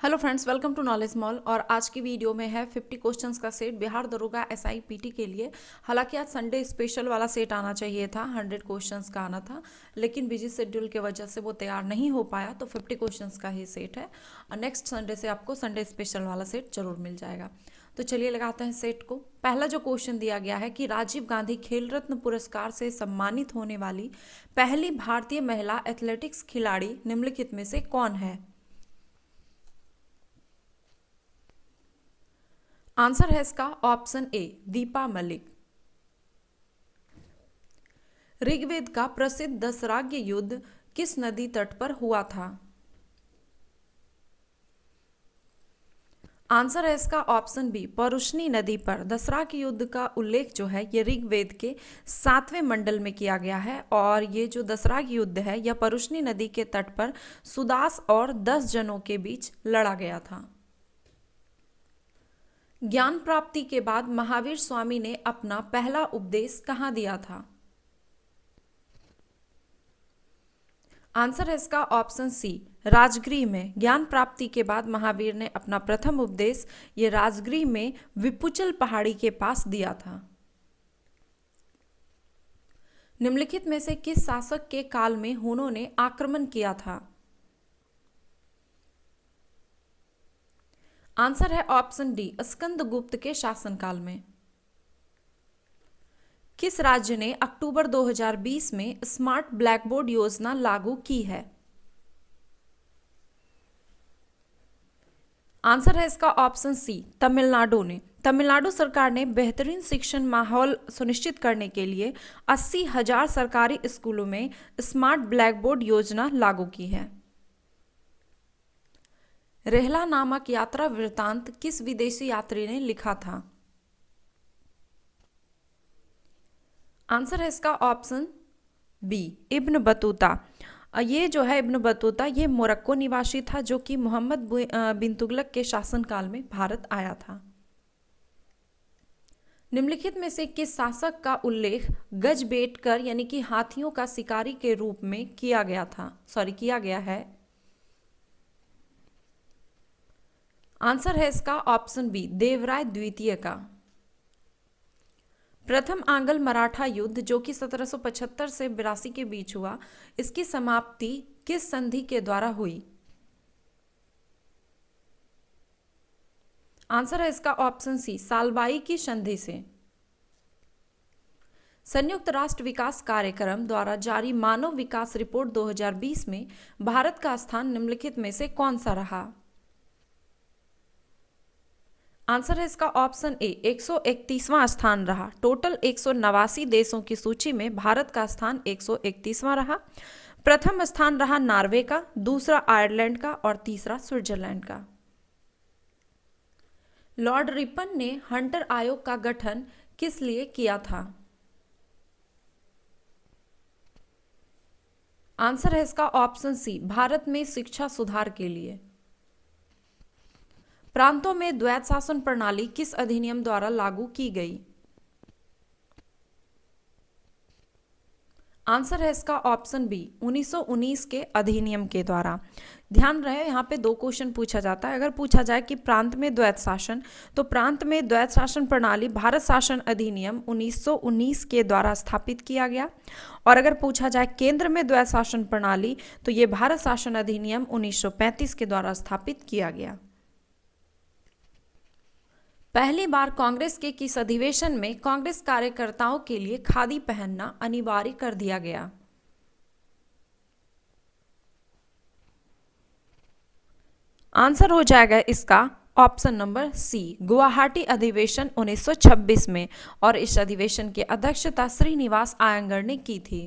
Hello friends, welcome to knowledge mall. और आज की वीडियो में है 50 क्वेश्चंस का सेट बिहार दरोगा एसआई पीटी के लिए। हालांकि आज संडे स्पेशल वाला सेट आना चाहिए था, 100 क्वेश्चंस का आना था, लेकिन बिजी शेड्यूल के वजह से वो तैयार नहीं हो पाया। तो 50 क्वेश्चंस का ही सेट है और नेक्स्ट संडे से आपको संडे स्पेशल वाला सेट जरूर मिल जाएगा। तो चलिए लगाते हैं सेट को। पहला जो क्वेश्चन दिया गया है कि राजीव गांधी खेल रत्न पुरस्कार से सम्मानित होने वाली पहली भारतीय महिला एथलेटिक्स खिलाड़ी निम्नलिखित में से कौन है। आंसर है इसका ऑप्शन ए, दीपा मलिक। ऋग्वेद का प्रसिद्ध दशराग्य युद्ध किस नदी तट पर हुआ था। आंसर है इसका ऑप्शन बी, परुष्णी नदी पर। दशराग्य युद्ध का उल्लेख जो है ये ऋग्वेद के 7वें मंडल में किया गया है और ये जो दशराग्य युद्ध है यह परुष्णी नदी के तट पर सुदास और 10 जनों के बीच लड़ा गया था। ज्ञान प्राप्ति के बाद महावीर स्वामी ने अपना पहला उपदेश कहाँ दिया था। आंसर है इसका ऑप्शन सी, राजगृह में। ज्ञान प्राप्ति के बाद महावीर ने अपना प्रथम उपदेश ये राजगृह में विपुचल पहाड़ी के पास दिया था। निम्नलिखित में से किस शासक के काल में हुनों ने आक्रमण किया था। आंसर है ऑप्शन डी, स्कंदगुप्त के शासनकाल में। किस राज्य ने अक्टूबर 2020 में स्मार्ट ब्लैकबोर्ड योजना लागू की है। आंसर है इसका ऑप्शन सी, तमिलनाडु ने। तमिलनाडु सरकार ने बेहतरीन शिक्षण माहौल सुनिश्चित करने के लिए 80,000 सरकारी स्कूलों में स्मार्ट ब्लैकबोर्ड योजना लागू की है। रेहला नामक यात्रा वृत्तांत किस विदेशी यात्री ने लिखा था। आंसर है इसका ऑप्शन बी, इब्न बतूता। ये जो है इब्न बतूता ये मोरक्को निवासी था जो कि मोहम्मद बिन तुगलक के शासनकाल में भारत आया था। निम्नलिखित में से किस शासक का उल्लेख गजबेटकर यानी कि हाथियों का शिकारी के रूप में किया गया है। आंसर है इसका ऑप्शन बी, देवराय द्वितीय का। प्रथम आंग्ल मराठा युद्ध जो कि 1775 से 82 के बीच हुआ, इसकी समाप्ति किस संधि के द्वारा हुई। आंसर है इसका ऑप्शन सी, सालबाई की संधि से। संयुक्त राष्ट्र विकास कार्यक्रम द्वारा जारी मानव विकास रिपोर्ट 2020 में भारत का स्थान निम्नलिखित में से कौन सा रहा। आंसर है इसका ऑप्शन ए, 131वां स्थान रहा। टोटल 189 देशों की सूची में भारत का स्थान 131वां रहा। प्रथम स्थान रहा नॉर्वे का, दूसरा आयरलैंड का और तीसरा स्विट्जरलैंड का। लॉर्ड रिपन ने हंटर आयोग का गठन किस लिए किया था। आंसर है इसका ऑप्शन सी, भारत में शिक्षा सुधार के लिए। प्रांतों में द्वैत शासन प्रणाली किस अधिनियम द्वारा लागू की गई। आंसर है इसका ऑप्शन बी, 1919 के अधिनियम के द्वारा। ध्यान रहे यहाँ पे 2 क्वेश्चन पूछा जाता है। अगर पूछा जाए कि प्रांत में द्वैत शासन, तो प्रांत में द्वैत शासन प्रणाली भारत शासन अधिनियम 1919 के द्वारा स्थापित किया गया। और अगर पूछा जाए केंद्र में द्वैत शासन प्रणाली, तो ये भारत शासन अधिनियम 1935 के द्वारा स्थापित किया गया। पहली बार कांग्रेस के किस अधिवेशन में कांग्रेस कार्यकर्ताओं के लिए खादी पहनना अनिवार्य कर दिया गया। आंसर हो जाएगा इसका ऑप्शन नंबर सी, गुवाहाटी अधिवेशन 1926 में। और इस अधिवेशन की अध्यक्षता श्रीनिवास आयंगर ने की थी।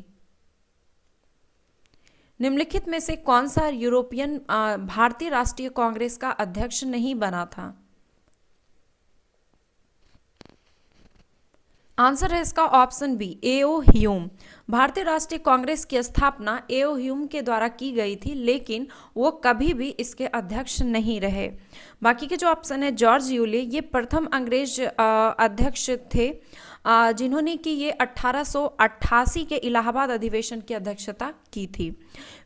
निम्नलिखित में से कौन सा यूरोपियन भारतीय राष्ट्रीय कांग्रेस का अध्यक्ष नहीं बना था। आंसर है इसका ऑप्शन बी, एओ ह्यूम। भारतीय राष्ट्रीय कांग्रेस की स्थापना एओ ह्यूम के द्वारा की गई थी, लेकिन वो कभी भी इसके अध्यक्ष नहीं रहे। बाकी के जो ऑप्शन है, जॉर्ज यूले ये प्रथम अंग्रेज अध्यक्ष थे जिन्होंने कि ये 1888 के इलाहाबाद अधिवेशन की अध्यक्षता की थी।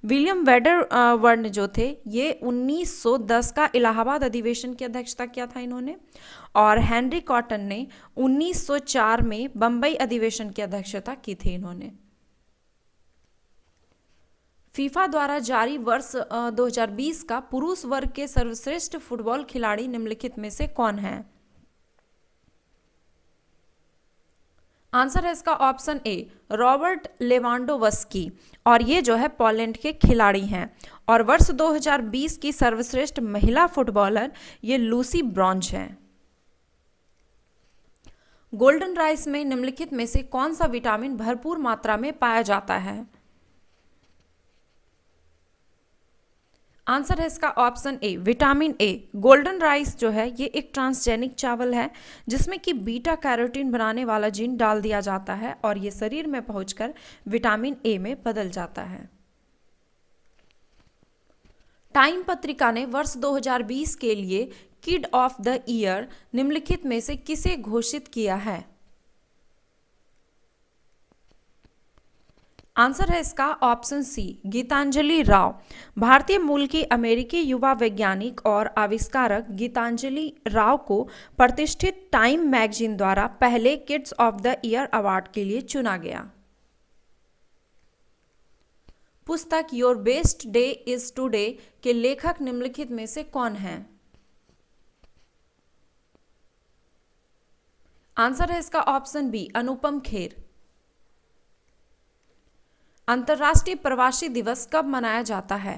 विलियम वेडरवर्न जो थे ये 1910 का इलाहाबाद अधिवेशन की अध्यक्षता किया था इन्होंने, और हेनरी कॉटन ने 1904 में बम्बई अधिवेशन की अध्यक्षता की थी इन्होंने। फीफा द्वारा जारी वर्ष 2020 का पुरुष वर्ग के सर्वश्रेष्ठ फुटबॉल खिलाड़ी निम्नलिखित में से कौन है? आंसर है इसका ऑप्शन ए रॉबर्ट लेवांडोवस्की, और ये जो है पोलैंड के खिलाड़ी हैं। और वर्ष 2020 की सर्वश्रेष्ठ महिला फुटबॉलर ये लूसी ब्रॉन्ज हैं। गोल्डन राइस में निम्नलिखित में से कौन सा विटामिन भरपूर मात्रा में पाया जाता है? आंसर है इसका option A vitamin A. Golden rice जो है ये एक ट्रांसजेनिक चावल है जिसमें कि बीटा कैरोटीन बनाने वाला जीन डाल दिया जाता है और ये शरीर में पहुंचकर विटामिन ए में बदल जाता है। टाइम पत्रिका ने वर्ष 2020 के लिए किड ऑफ द ईयर निम्नलिखित में से किसे घोषित किया है? आंसर है इसका ऑप्शन सी गीतांजलि राव। भारतीय मूल की अमेरिकी युवा वैज्ञानिक और आविष्कारक गीतांजलि राव को प्रतिष्ठित टाइम मैगजीन द्वारा पहले kids of the year award के लिए चुना गया। पुस्तक your best day is today के लेखक निम्नलिखित में से कौन हैं? आंसर है इसका ऑप्शन बी अनुपम खेर। अंतर्राष्ट्रीय प्रवासी दिवस कब मनाया जाता है?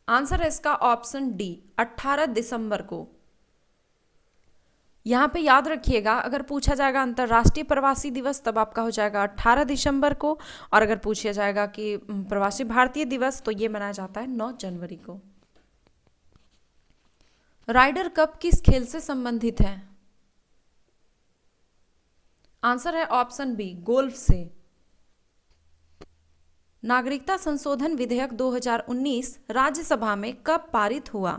आंसर है इसका ऑप्शन डी 18 दिसंबर को। यहां पे याद रखिएगा अगर पूछा जाएगा अंतर्राष्ट्रीय प्रवासी दिवस तब आपका हो जाएगा 18 दिसंबर को, और अगर पूछा जाएगा कि प्रवासी भारतीय दिवस तो ये मनाया जाता है 9 जनवरी को। राइडर कप किस खेल से संबंधित है? आंसर है ऑप्शन बी गोल्फ से। नागरिकता संशोधन विधेयक 2019 राज्यसभा में कब पारित हुआ?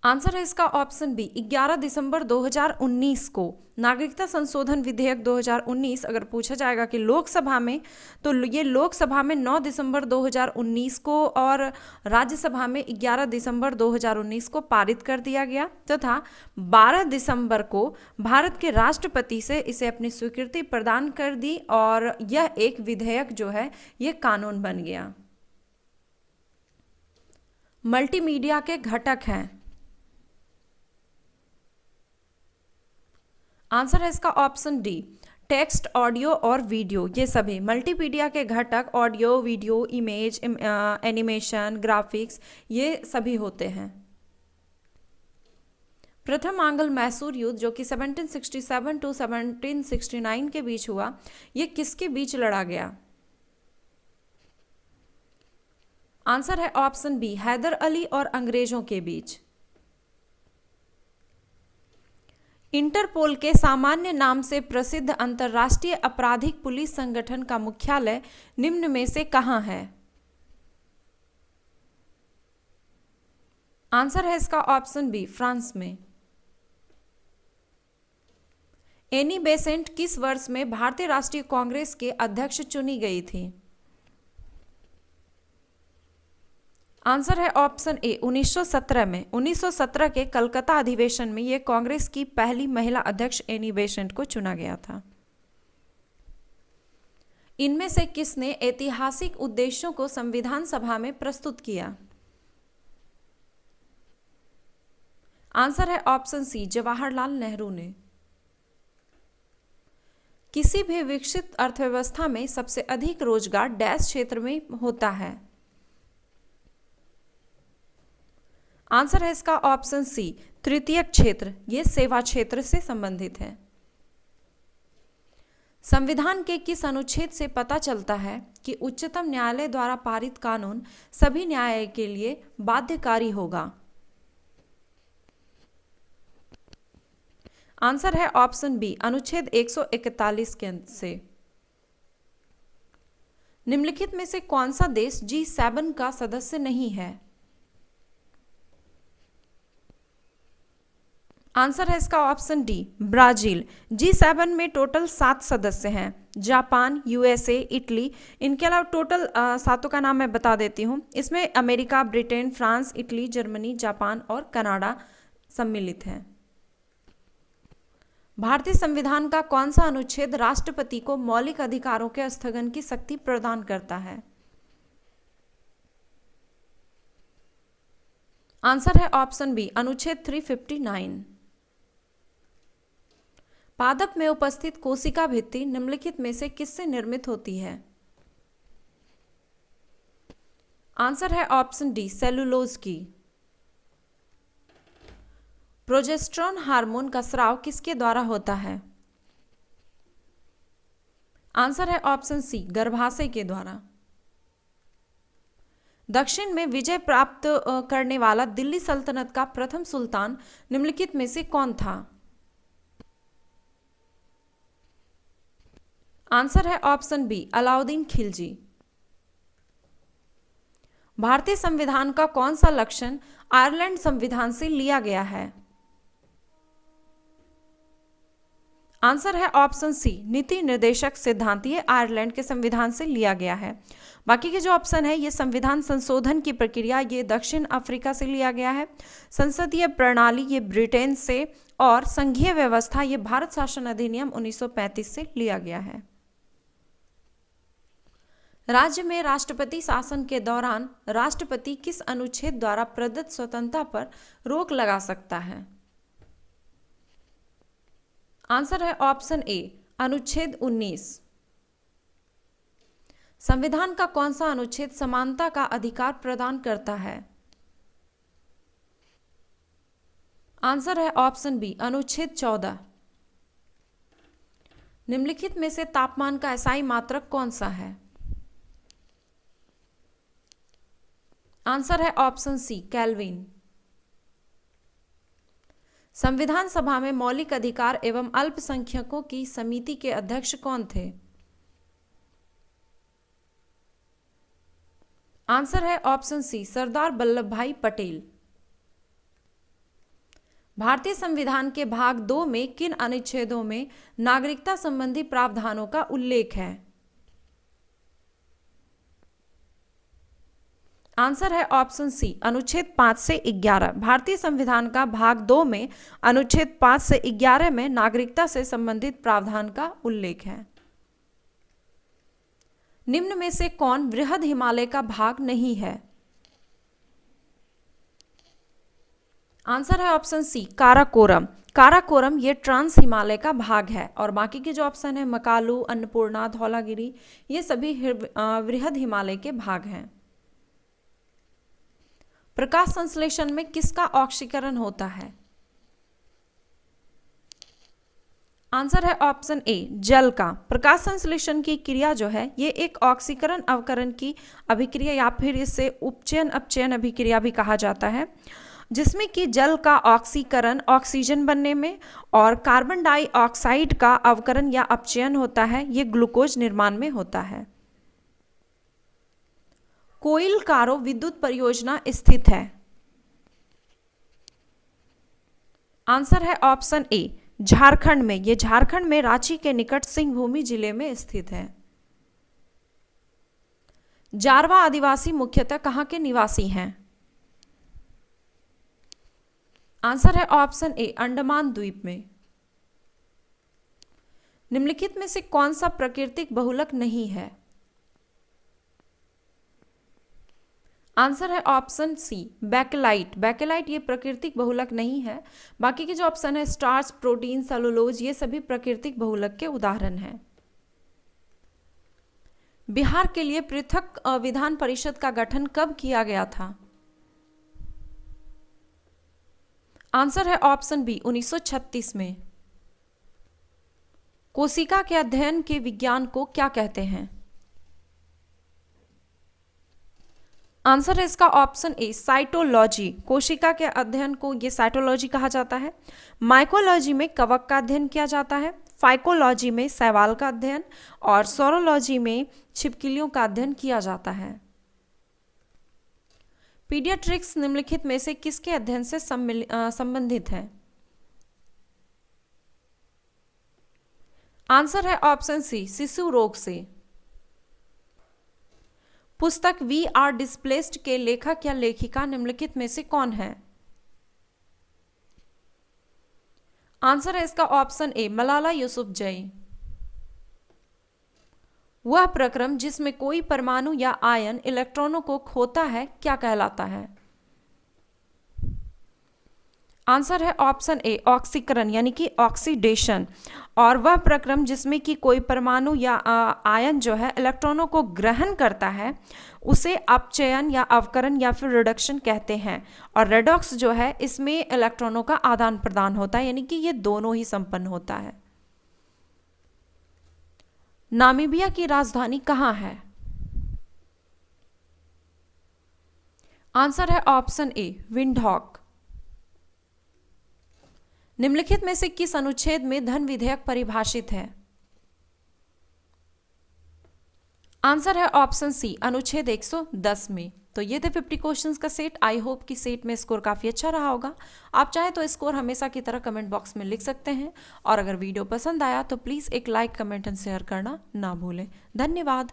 आंसर है इसका ऑप्शन बी 11 दिसंबर 2019 को। नागरिकता संशोधन विधेयक 2019 अगर पूछा जाएगा कि लोकसभा में तो ये लोकसभा में 9 दिसंबर 2019 को और राज्यसभा में 11 दिसंबर 2019 को पारित कर दिया गया तथा 12 दिसंबर को भारत के राष्ट्रपति से इसे अपनी स्वीकृति प्रदान कर दी और यह एक विधेयक जो है ये कानून बन गया। मल्टीमीडिया के घटक हैं। आंसर है इसका ऑप्शन डी टेक्स्ट, ऑडियो और वीडियो। ये सभी मल्टीमीडिया के घटक audio, video, image, animation, graphics ये सभी होते हैं। प्रथम आंग्ल मैसूर युद्ध जो कि 1767 टू 1769 के बीच हुआ, ये किसके बीच लड़ा गया? आंसर है ऑप्शन बी हैदर अली और अंग्रेजों के बीच। इंटरपोल के सामान्य नाम से प्रसिद्ध अंतर्राष्ट्रीय आपराधिक पुलिस संगठन का मुख्यालय निम्न में से कहां है? आंसर है इसका ऑप्शन बी फ्रांस में। एनी बेसेंट किस वर्ष में भारतीय राष्ट्रीय कांग्रेस के अध्यक्ष चुनी गई थी? आंसर है ऑप्शन ए 1917 में। 1917 के कलकत्ता अधिवेशन में यह कांग्रेस की पहली महिला अध्यक्ष एनी बेसेंट को चुना गया था। इनमें से किसने ऐतिहासिक उद्देश्यों को संविधान सभा में प्रस्तुत किया? आंसर है ऑप्शन सी जवाहरलाल नेहरू ने। किसी भी विकसित अर्थव्यवस्था में सबसे अधिक रोजगार डैश क्षेत्र में होता है? आंसर है इसका ऑप्शन सी तृतीयक क्षेत्र। यह सेवा क्षेत्र से संबंधित है। संविधान के किस अनुच्छेद से पता चलता है कि उच्चतम न्यायालय द्वारा पारित कानून सभी न्याय के लिए बाध्यकारी होगा? आंसर है ऑप्शन बी अनुच्छेद 141 के से। निम्नलिखित में से कौन सा देश G7 का सदस्य नहीं है? आंसर है इसका ऑप्शन डी, ब्राजील। G7 में टोटल 7 सदस्य हैं। जापान, यूएसए, इटली, इनके अलावा टोटल 7 का नाम मैं बता देती हूँ। इसमें America, Britain, France, Italy, Germany, Japan और कनाडा सम्मिलित हैं। भारतीय संविधान का कौन सा अनुच्छेद राष्ट्रपति को मौलिक अधिकारों के स्थगन की शक्ति प्रदान करता है? आंसर है ऑप्शन बी, अनुच्छेद 359। पादप में उपस्थित कोशिका भित्ति निम्नलिखित में से किससे निर्मित होती है? आंसर है ऑप्शन डी, सेलुलोज की। प्रोजेस्टेरोन हार्मोन का स्राव किसके द्वारा होता है? आंसर है ऑप्शन सी, गर्भाशय के द्वारा। दक्षिण में विजय प्राप्त करने वाला दिल्ली सल्तनत का प्रथम सुल्तान निम्नलिखित में से कौन था? आंसर है ऑप्शन बी, अलाउद्दीन खिलजी। भारतीय संविधान का कौन सा लक्षण आयरलैंड संविधान से लिया गया है? आंसर है ऑप्शन सी, नीति निर्देशक सिद्धांत। ये आयरलैंड के संविधान से लिया गया है। बाकी के जो ऑप्शन है, ये संविधान संशोधन की प्रक्रिया, ये दक्षिण अफ्रीका से लिया गया है। संसदीय प्रणाली, ये ब्रिटेन से। और संघीय व्यवस्था, ये भारत शासन अधिनियम 1935 से लिया गया है। राज्य में राष्ट्रपति शासन के दौरान राष्ट्रपति किस अनुच्छेद द्वारा प्रदत्त स्वतंत्रता पर रोक लगा सकता है? आंसर है ऑप्शन ए, अनुच्छेद 19। संविधान का कौन सा अनुच्छेद समानता का अधिकार प्रदान करता है? आंसर है ऑप्शन बी, अनुच्छेद 14। निम्नलिखित में से तापमान का एसआई मात्रक कौन सा है? आंसर है ऑप्शन सी, केल्विन। संविधान सभा में मौलिक अधिकार एवं अल्पसंख्यकों की समिति के अध्यक्ष कौन थे? आंसर है ऑप्शन सी, सरदार वल्लभ भाई पटेल। भारतीय संविधान के भाग 2 में किन अनुच्छेदों में नागरिकता संबंधी प्रावधानों का उल्लेख है? आंसर है ऑप्शन सी, अनुच्छेद 5 से 11। भारतीय संविधान का भाग 2 में अनुच्छेद 5 से 11 में नागरिकता से संबंधित प्रावधान का उल्लेख है। निम्न में से कौन बृहद हिमालय का भाग नहीं है? आंसर है ऑप्शन सी, काराकोरम। काराकोरम ये ट्रांस हिमालय का भाग है। और बाकी के जो ऑप्शन है, मकालू, अन्नपूर्णा, धौलागिरी, ये सभी बृहद हिमालय के भाग हैं। प्रकाश संश्लेषण में किसका ऑक्सीकरण होता है? आंसर है ऑप्शन ए, जल का। प्रकाश संश्लेषण की क्रिया जो है, ये एक ऑक्सीकरण अवकरण की अभिक्रिया या फिर इसे उपचयन अपचयन अभिक्रिया भी कहा जाता है, जिसमें कि जल का ऑक्सीकरण ऑक्सीजन बनने में और कार्बन डाइऑक्साइड का अवकरण या अपचयन होता है, ये ग्लूकोज निर्माण में होता है। कोइल कारो विद्युत परियोजना स्थित है? आंसर है ऑप्शन ए, झारखंड में। ये झारखंड में रांची के निकट सिंहभूमि जिले में स्थित है। जारवा आदिवासी मुख्यतः कहां के निवासी हैं? आंसर है ऑप्शन ए, अंडमान द्वीप में। निम्नलिखित में से कौन सा प्राकृतिक बहुलक नहीं है? आंसर है ऑप्शन सी, बैकेलाइट। बैकेलाइट ये प्राकृतिक बहुलक नहीं है। बाकी के जो ऑप्शन है, स्टार्च, प्रोटीन, सेलुलोज, ये सभी प्राकृतिक बहुलक के उदाहरण हैं। बिहार के लिए पृथक विधान परिषद का गठन कब किया गया था? आंसर है ऑप्शन बी, 1936 में। कोशिका के अध्ययन के विज्ञान को क्या कहते हैं? आंसर है इसका ऑप्शन ए, साइटोलॉजी। कोशिका के अध्ययन को ये साइटोलॉजी कहा जाता है। माइकोलॉजी में कवक का अध्ययन किया जाता है। फाइकोलॉजी में शैवाल का अध्ययन और सोरोलॉजी में छिपकलियों का अध्ययन किया जाता है। पीडियाट्रिक्स निम्नलिखित में से किसके अध्ययन से संबंधित है? आंसर है ऑप्शन सी, शिशु रोग से। पुस्तक वी आर डिस्प्लेस्ड के लेखक या लेखिका निम्नलिखित में से कौन है? आंसर है इसका ऑप्शन ए, मलाला यूसुफजई। वह प्रक्रम जिसमें कोई परमाणु या आयन इलेक्ट्रॉनों को खोता है क्या कहलाता है? आंसर है ऑप्शन ए, ऑक्सीकरण यानी कि ऑक्सीडेशन। और वह प्रक्रम जिसमें कि कोई परमाणु या आयन जो है इलेक्ट्रॉनों को ग्रहण करता है उसे अपचयन या अवकरण या फिर रिडक्शन कहते हैं। और रेडॉक्स जो है इसमें इलेक्ट्रॉनों का आदान प्रदान होता है, यानी कि ये दोनों ही संपन्न होता है। नामीबिया की राजधानी कहाँ है? आंसर है ऑप्शन ए, विंडहॉक। निम्नलिखित में से किस अनुच्छेद में धन विधेयक परिभाषित है? आंसर है ऑप्शन सी, अनुच्छेद 110 में। तो ये थे 50 क्वेश्चंस का सेट। आई होप कि सेट में स्कोर काफ़ी अच्छा रहा होगा। आप चाहे तो स्कोर हमेशा की तरह कमेंट बॉक्स में लिख सकते हैं। और अगर वीडियो पसंद आया तो प्लीज़ एक लाइक, कमेंट एंड शेयर करना ना भूलें। धन्यवाद।